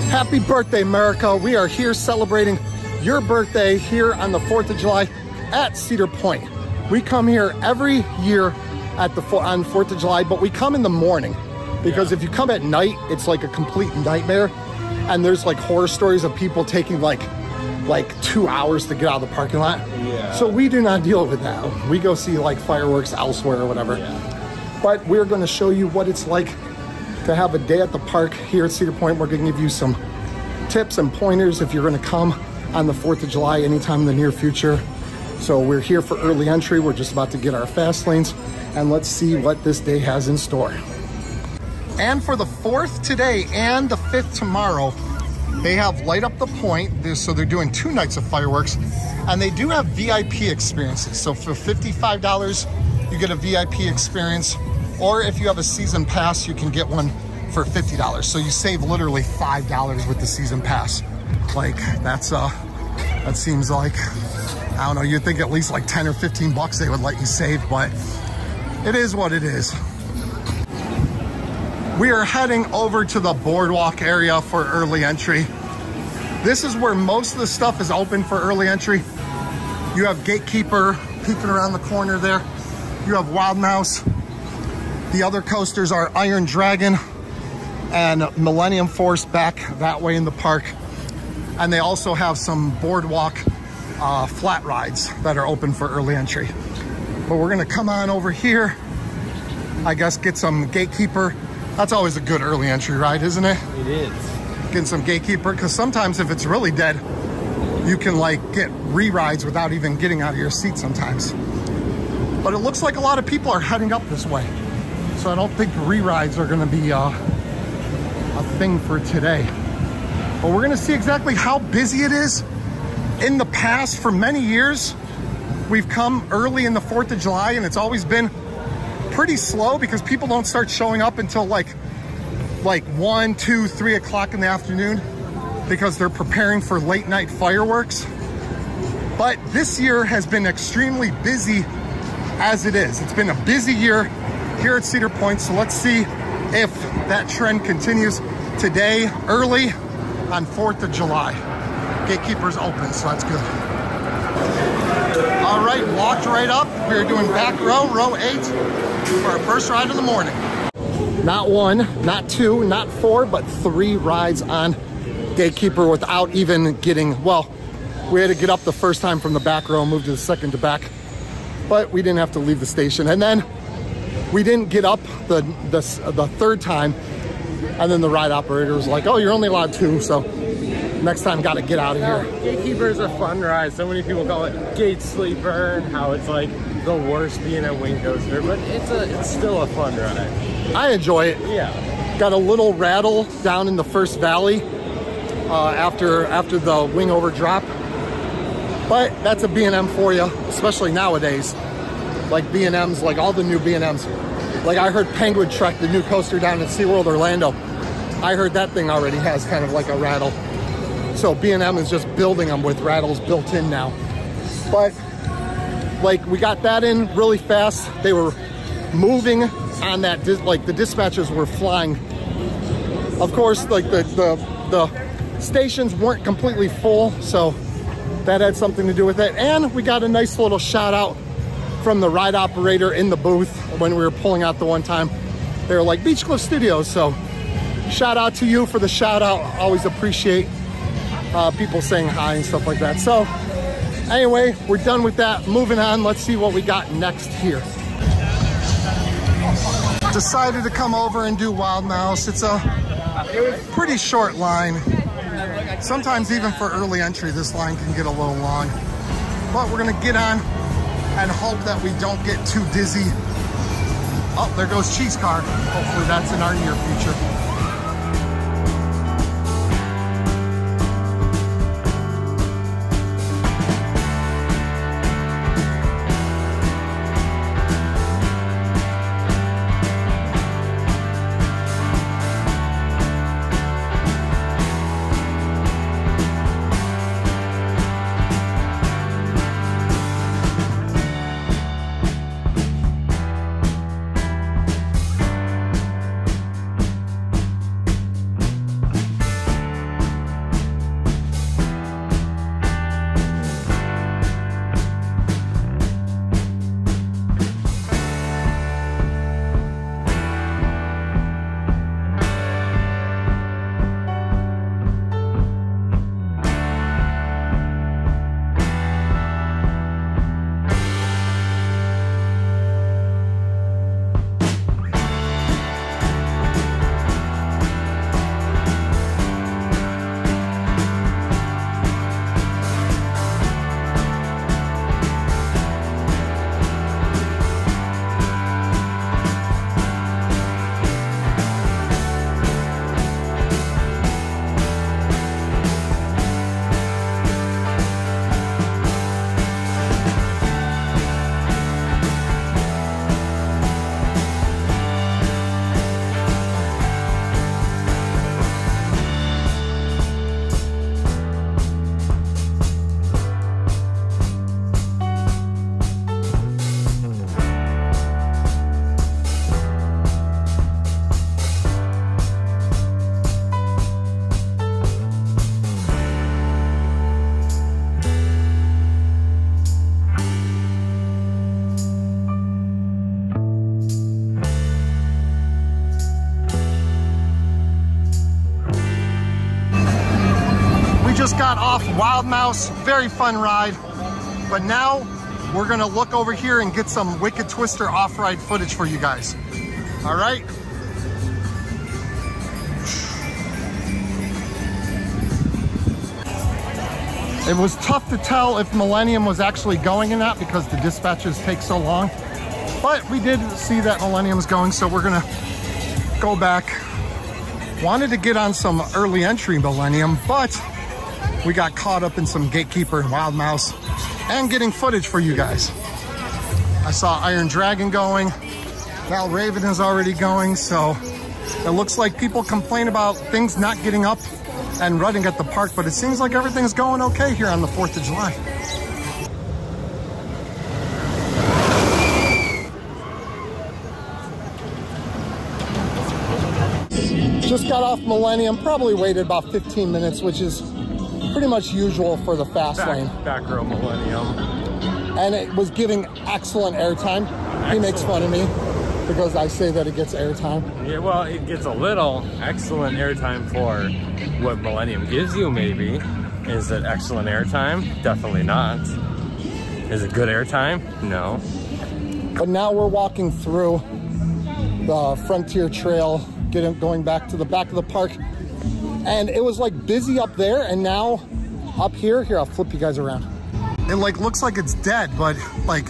Happy birthday, America. We are here celebrating your birthday here on the 4th of July at Cedar Point. We come here every year on 4th of July, but we come in the morning because if you come at night, it's like a complete nightmare. And there's like horror stories of people taking like 2 hours to get out of the parking lot. Yeah. So we do not deal with that. We go see like fireworks elsewhere or whatever. Yeah. But we're going to show you what it's like to have a day at the park here at Cedar Point. We're going to give you some tips and pointers if you're going to come on the 4th of July anytime in the near future. So we're here for early entry. We're just about to get our fast lanes, and let's see what this day has in store. And for the 4th today and the 5th tomorrow, they have Light Up the Point. So they're doing 2 nights of fireworks, and they do have VIP experiences. So for $55, you get a VIP experience, or if you have a season pass, you can get one for $50. So you save literally $5 with the season pass. Like that seems like, I don't know, you'd think at least like 10 or 15 bucks they would let you save, but it is what it is. We are heading over to the boardwalk area for early entry. This is where most of the stuff is open for early entry. You have Gatekeeper peeking around the corner there. You have Wild Mouse. The other coasters are Iron Dragon and Millennium Force back that way in the park. And they also have some boardwalk flat rides that are open for early entry. But we're gonna come on over here, I guess get some Gatekeeper. That's always a good early entry ride, isn't it? It is. Getting some Gatekeeper, because sometimes if it's really dead, you can like get re-rides without even getting out of your seat sometimes. But it looks like a lot of people are heading up this way. So I don't think re-rides are gonna be a thing for today. But we're gonna see exactly how busy it is. In the past, for many years, we've come early in the 4th of July, and it's always been pretty slow because people don't start showing up until like 1, 2, 3 o'clock in the afternoon because they're preparing for late night fireworks. But this year has been extremely busy as it is. It's been a busy year here at Cedar Point, so let's see if that trend continues today, early on 4th of July. Gatekeeper's open, so that's good. All right, walked right up. We're doing back row, row 8, for our first ride of the morning. Not 1, not 2, not 4, but 3 rides on Gatekeeper without even getting, well, we had to get up the first time from the back row, move to the second to back, but we didn't have to leave the station. And then we didn't get up the 3rd time, and then the ride operator was like, oh, you're only allowed 2, so next time got to get out of here. Gatekeeper is a fun ride. So many people call it Gate Sleeper and how it's like the worst being a wing coaster, but it's still a fun ride. I enjoy it. Yeah. Got a little rattle down in the first valley after the wing over drop, but that's a B&M for you, especially nowadays. Like B&Ms, like all the new B&Ms. Like I heard Penguin Trek, the new coaster down at SeaWorld Orlando, I heard that thing already has kind of like a rattle. So B&M is just building them with rattles built in now. But like we got that in really fast. They were moving on that, like the dispatchers were flying. Of course, like the stations weren't completely full, so that had something to do with it. And we got a nice little shout out from the ride operator in the booth when we were pulling out the one time. They were like, Beach Cliff Studios. So shout out to you for the shout out. Always appreciate people saying hi and stuff like that. So anyway, we're done with that. Moving on, let's see what we got next here. Decided to come over and do Wild Mouse. It's a pretty short line. Sometimes even for early entry, this line can get a little long. But we're gonna get on and hope that we don't get too dizzy. Oh, there goes Cheese Car. Hopefully that's in our near future. Just got off Wild Mouse, very fun ride. But now we're gonna look over here and get some Wicked Twister off-ride footage for you guys. All right? It was tough to tell if Millennium was actually going or not because the dispatches take so long. But we did see that Millennium's going, so we're gonna go back. Wanted to get on some early entry Millennium, but we got caught up in some Gatekeeper and Wild Mouse and getting footage for you guys. I saw Iron Dragon going. Val Raven is already going, so it looks like people complain about things not getting up and running at the park, but it seems like everything's going okay here on the 4th of July. Just got off Millennium, probably waited about 15 minutes, which is pretty much usual for the fast lane. Back row Millennium. And it was giving excellent airtime. He makes fun of me because I say that it gets airtime. Yeah, well, it gets a little excellent airtime for what Millennium gives you, maybe. Is it excellent airtime? Definitely not. Is it good airtime? No. But now we're walking through the Frontier Trail, going back to the back of the park. And it was like busy up there, and now up here, I'll flip you guys around. It like looks like it's dead, but like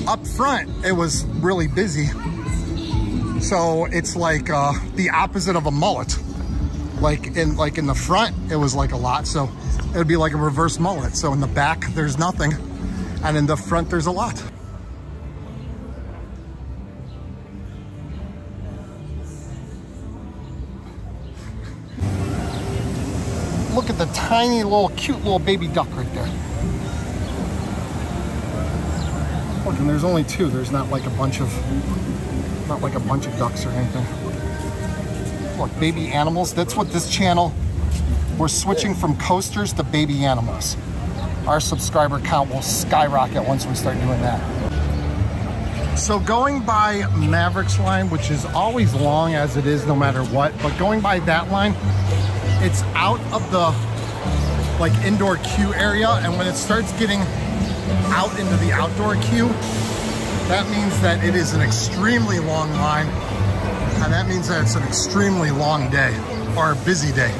up front, it was really busy. So it's like the opposite of a mullet. Like in the front, it was like a lot. So it would be like a reverse mullet. So in the back, there's nothing. And in the front, there's a lot. Look at the tiny little, cute little baby duck right there. Look, and there's only two. There's not like a bunch of ducks or anything. Look, baby animals. That's what this channel, we're switching from coasters to baby animals. Our subscriber count will skyrocket once we start doing that. So going by Maverick's line, which is always long as it is no matter what, but going by that line, it's out of the like indoor queue area, and when it starts getting out into the outdoor queue, that means that it is an extremely long line, and that means that it's an extremely long day or a busy day.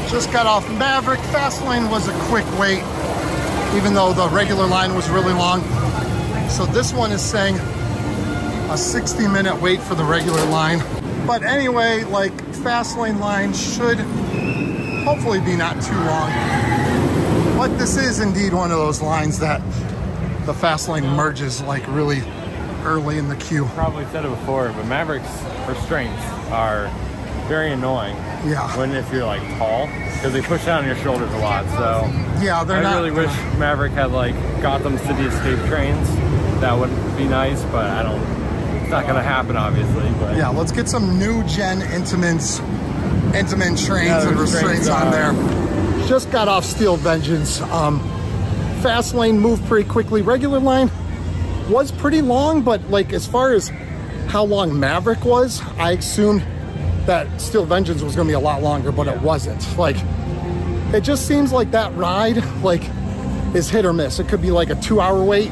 Just got off Maverick. Fast lane was a quick wait, even though the regular line was really long. So this one is saying a 60-minute wait for the regular line. But anyway, like fast lane line should hopefully be not too long. But this is indeed one of those lines that the fast lane merges like really early in the queue. Probably said it before, but Maverick's restraints are very annoying. Yeah. If you're like tall, because they push down on your shoulders a lot. So yeah, I really wish Maverick had like Gotham City escape trains. That would be nice, but I don't. It's not gonna happen, obviously. But yeah, let's get some new gen Intamin trains and restraints on there. Just got off Steel Vengeance. Fast lane moved pretty quickly. Regular line was pretty long, but like as far as how long Maverick was, I assumed that Steel Vengeance was gonna be a lot longer, but it wasn't. Like, it just seems like that ride like is hit or miss. It could be like a 2-hour wait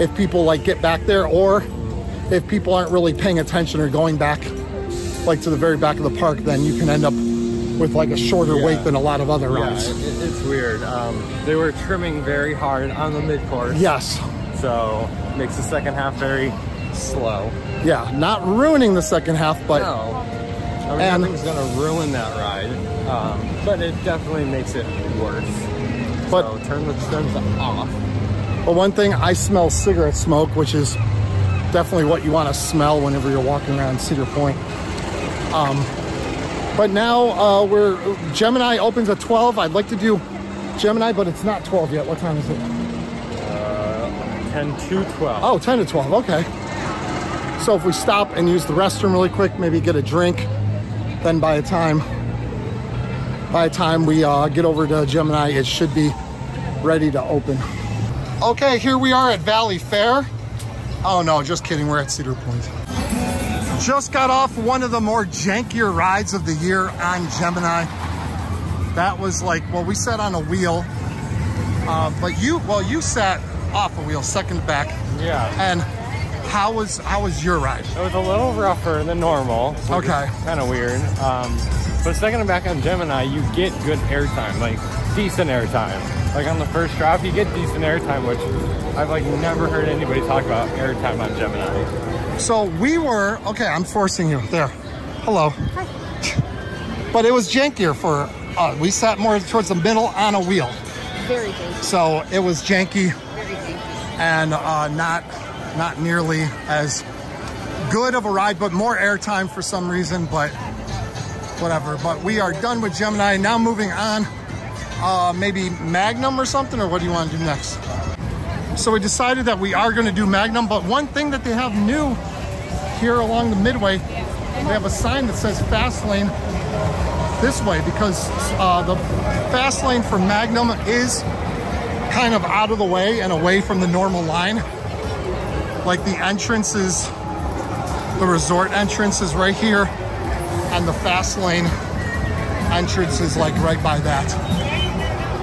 if people like get back there, or if people aren't really paying attention or going back like to the very back of the park, then you can end up with like a shorter wait than a lot of other rides. Yeah, it's weird. They were trimming very hard on the mid-course. Yes. So makes the second half very slow. Yeah, not ruining the second half, but no. I mean, nothing's gonna ruin that ride, but it definitely makes it worse. But so turn the stems off. But one thing, I smell cigarette smoke, which is definitely what you want to smell whenever you're walking around Cedar Point. But now Gemini opens at 12. I'd like to do Gemini, but it's not 12 yet. What time is it? 10 to 12. Oh, 10 to 12, okay. So if we stop and use the restroom really quick, maybe get a drink, then by the time we get over to Gemini, it should be ready to open. Okay, here we are at Valley Fair. Oh no, just kidding, we're at Cedar Point. Just got off one of the more jankier rides of the year on Gemini. That was like, well, we sat on a wheel, but you sat off a wheel, second to back. Yeah. And how was your ride? It was a little rougher than normal. Okay. Kind of weird. But second to back on Gemini, you get good airtime, like decent airtime. Like on the first drop, you get decent airtime, which I've like never heard anybody talk about airtime on Gemini. So we were, okay, I'm forcing you. There. Hello. Hi. But it was jankier for we sat more towards the middle on a wheel. Very janky. So it was janky. Very janky. And not nearly as good of a ride, but more airtime for some reason, but whatever. But we are done with Gemini. Now moving on, maybe Magnum or something, or what do you want to do next? So we decided that we are going to do Magnum, but one thing that they have new here along the midway, they have a sign that says fast lane this way, because the fast lane for Magnum is kind of out of the way and away from the normal line. Like the entrance is, the resort entrance is right here, and the fast lane entrance is like right by that.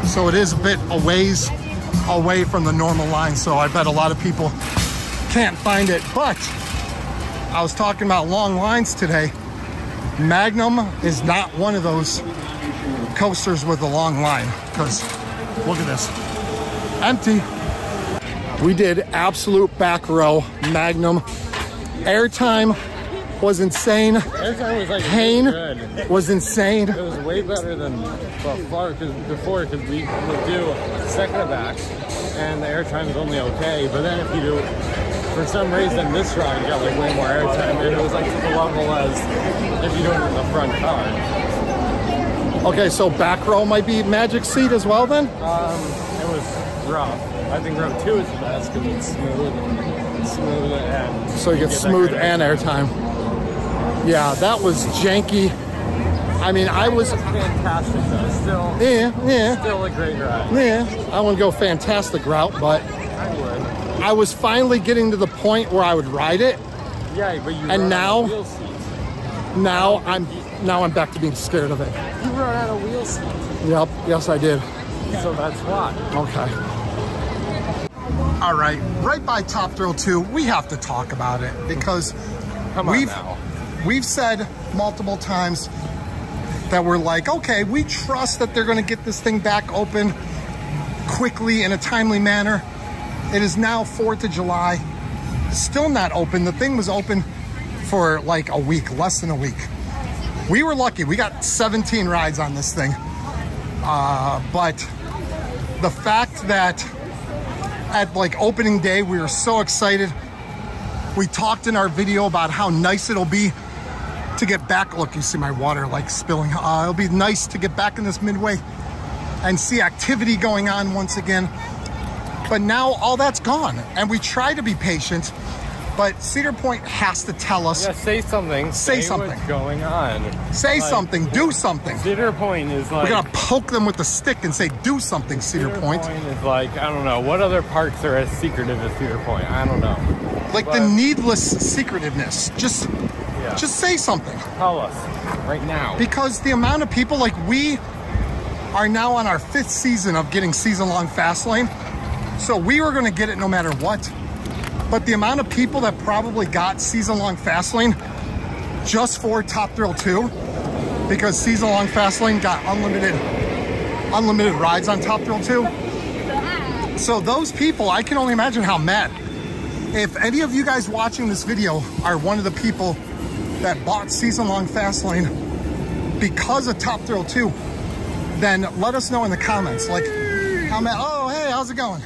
So it is a bit a ways away from the normal line, so I bet a lot of people can't find it. But I was talking about long lines today. Magnum is not one of those coasters with a long line, because look at this, empty. We did absolute back row Magnum. Airtime was insane. Airtime was like Pain good. was insane. It was way better than before, because we would do second to back, and the airtime is only okay. But then if you do, for some reason, this ride got like way more airtime, and it was like to the level as if you do it in the front car. Okay, so back row might be magic seat as well then? It was rough. I think row 2 is the best because it's smooth and So you get smooth and airtime. Yeah, that was janky. I mean, I was fantastic though. Still A great ride. Yeah, I wouldn't go fantastic route, but I would. I was finally getting to the point where I would ride it. Yeah, but you And rode now- on a wheel seat. Now I'm back to being scared of it. You rode on a wheel seat. Yep, yes I did. So that's why. Okay. All right, right by Top Thrill 2, we have to talk about it because Come on now. we've said multiple times that we're like, okay, we trust that they're going to get this thing back open quickly in a timely manner. It is now 4th of July, still not open. The thing was open for like a week, less than a week. We were lucky. We got 17 rides on this thing. But the fact that at like opening day, we were so excited. We talked in our video about how nice it'll be to get back. Look, you see my water like spilling. It'll be nice to get back in this midway and see activity going on once again. But now all that's gone, and we try to be patient, but Cedar Point has to tell us. Yeah, say something. Say something. What's going on? Say like, something. Do something. Cedar Point is like. We're gonna poke them with the stick and say, "Do something, Cedar Point." Is like, I don't know what other parks are as secretive as Cedar Point. I don't know. Like But the needless secretiveness. Just say something. Tell us right now. Because the amount of people, like we are now on our 5th season of getting season-long Fastlane, so we were gonna get it no matter what. But the amount of people that probably got season-long Fastlane just for Top Thrill 2, because season-long Fastlane got unlimited rides on Top Thrill 2. So those people, I can only imagine how mad. If any of you guys watching this video are one of the people that bought season-long Fastlane because of Top Thrill 2, then let us know in the comments. Like, how mad? Oh, hey, how's it going?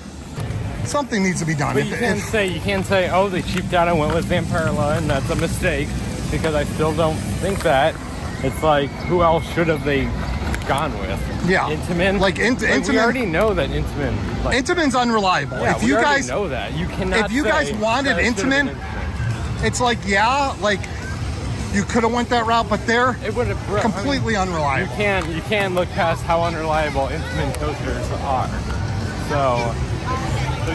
Something needs to be done. But you can't say, oh, they cheaped out and went with Zamperla, and that's a mistake, because I still don't think that. It's like, who else should have they gone with? Yeah, Intamin. Like Intamin. We already know that Intamin. Like, Intamin's unreliable. yeah, If you guys know that, you cannot. If you guys wanted Intamin, it's like, yeah, like you could have went that route, but they're completely unreliable. You can't look past how unreliable Intamin coasters are. So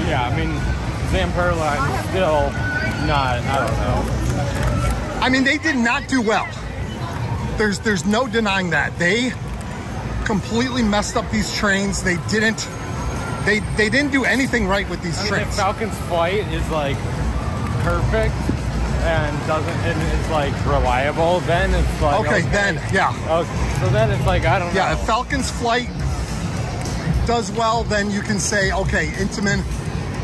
yeah, I mean, Zamperla is still not. I don't know. I mean, they did not do well. There's no denying that. They completely messed up these trains. They didn't do anything right with these trains. If Falcon's flight is like perfect and is like reliable, then it's like okay. Then yeah. Okay. So then it's like, I don't know. Yeah, if Falcon's flight does well, then you can say, okay, Intamin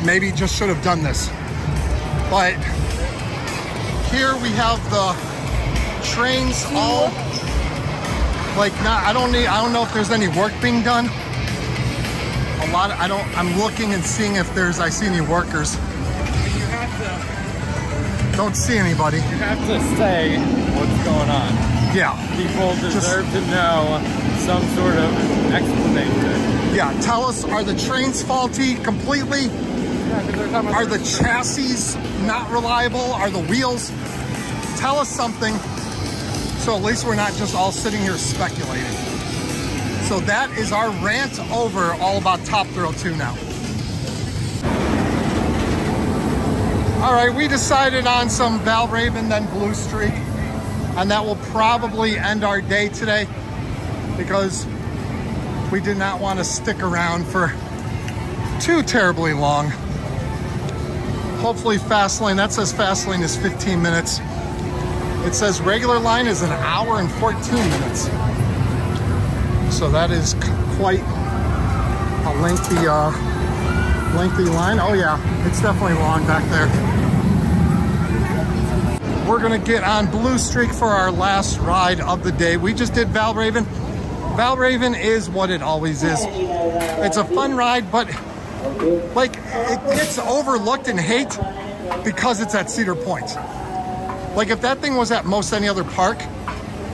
maybe just should have done this. But here we have the trains all like not. I don't know if there's any work being done. I'm looking and seeing if I see any workers. You have to. Don't see anybody. You have to say what's going on. Yeah. People deserve to know some sort of explanation. Yeah. Tell us, are the trains faulty completely? Yeah, are the chassis not reliable? Are the wheels? Tell us something, so at least we're not just all sitting here speculating. So that is our rant over all about Top Thrill 2 now. All right, we decided on some Val Raven, then Blue Streak, and that will probably end our day today because we did not want to stick around for too terribly long. Hopefully fast lane, that says fast lane is 15 minutes. It says regular line is 1 hour and 14 minutes. So that is quite a lengthy line. Oh yeah, it's definitely long back there. We're gonna get on Blue Streak for our last ride of the day. We just did Val Raven. Val Raven is what it always is. It's a fun ride, but like it gets overlooked and hate because it's at Cedar Point. Like if that thing was at most any other park,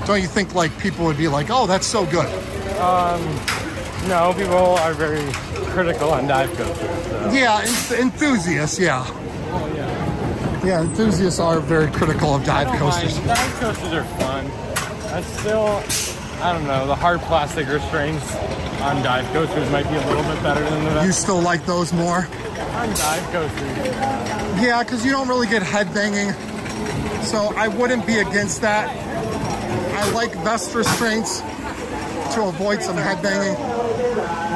don't you think like people would be like, oh, that's so good? No, people are very critical on dive coasters. So. Yeah, enthusiasts, yeah. Oh, yeah. Yeah, enthusiasts are very critical of dive coasters. Dive coasters are fun. I don't know, the hard plastic restraints on dive coasters might be a little bit better than the... You still like those more? On dive coasters. Yeah, because you don't really get head banging. So I wouldn't be against that. I like vest restraints to avoid some head banging,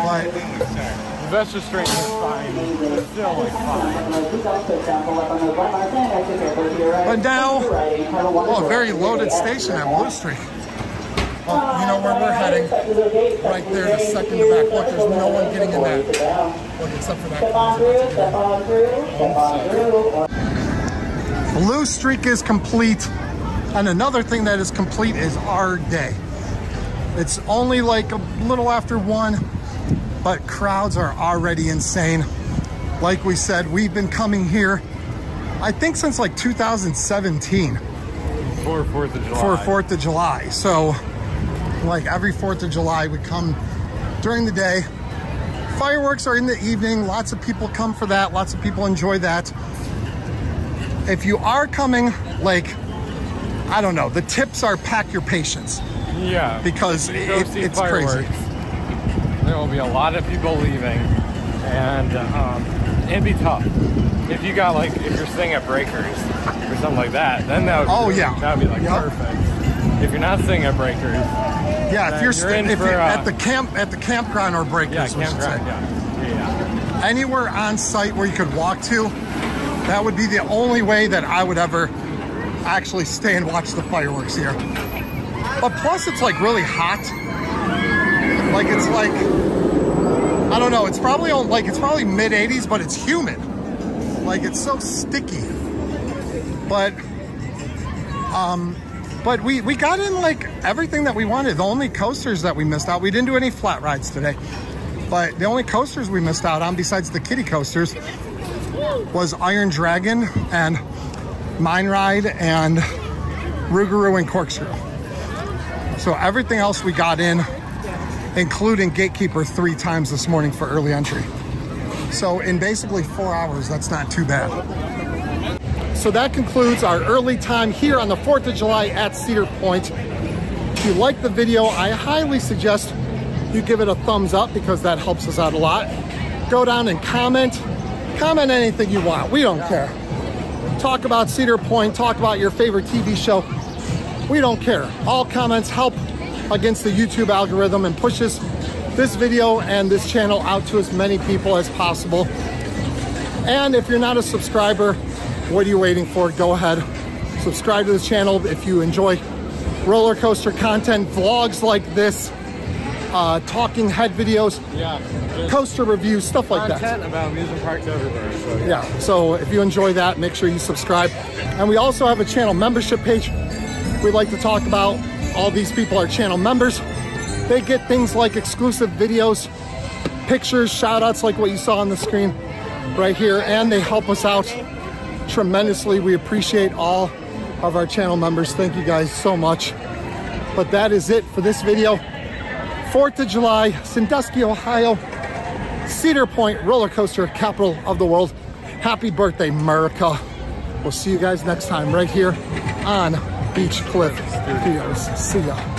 but the vest restraint is fine. It's still like fine. But now, oh, a very loaded station at Blue Streak. Well, you know where we're heading? Right there, the second to back. Look, there's no one getting in that. Look, except for that. Blue Streak is complete. And another thing that is complete is our day. It's only like a little after 1, but crowds are already insane. Like we said, we've been coming here, I think since like 2017. For 4th of July. For 4th of July. So like every 4th of July we come during the day. Fireworks are in the evening. Lots of people come for that. Lots of people enjoy that. If you are coming, like, I don't know, the tips are pack your patience. Yeah, because it's fireworks, crazy. There will be a lot of people leaving, and it'd be tough. If you got like, if you're staying at Breakers or something like that, then that would that would be like perfect. If you're not staying at Breakers, yeah, if you're at the campground or Breakers, yeah, campground, yeah. Anywhere on site where you could walk to, that would be the only way that I would ever actually stay and watch the fireworks here. But plus it's like really hot. Like it's like, I don't know, it's probably mid 80s, but it's humid. Like it's so sticky. But we got in like everything that we wanted. The only coasters that we missed out, we didn't do any flat rides today, but the only coasters we missed out on besides the kiddie coasters was Iron Dragon and Mine Ride and Rougarou and Corkscrew. So everything else we got in, including Gatekeeper 3 times this morning for early entry. So in basically 4 hours, that's not too bad. So that concludes our early time here on the 4th of July at Cedar Point. If you like the video, I highly suggest you give it a thumbs up because that helps us out a lot. Go down and comment anything you want. We don't care. Talk about Cedar Point, talk about your favorite TV show. We don't care. All comments help against the YouTube algorithm and pushes this video and this channel out to as many people as possible. And if you're not a subscriber, what are you waiting for? Go ahead, subscribe to the channel if you enjoy roller coaster content, vlogs like this, talking head videos, coaster reviews, stuff like that. Content about amusement parks everywhere. So yeah, so if you enjoy that, make sure you subscribe. And we also have a channel membership page. We'd like to talk about all these people are channel members. They get things like exclusive videos, pictures, shout outs like what you saw on the screen right here, and they help us out tremendously. We appreciate all of our channel members. Thank you guys so much. But that is it for this video. 4th of July, Sandusky, Ohio, Cedar Point roller coaster capital of the world. Happy birthday, America. We'll see you guys next time right here on Beach Cliff Studios. See ya.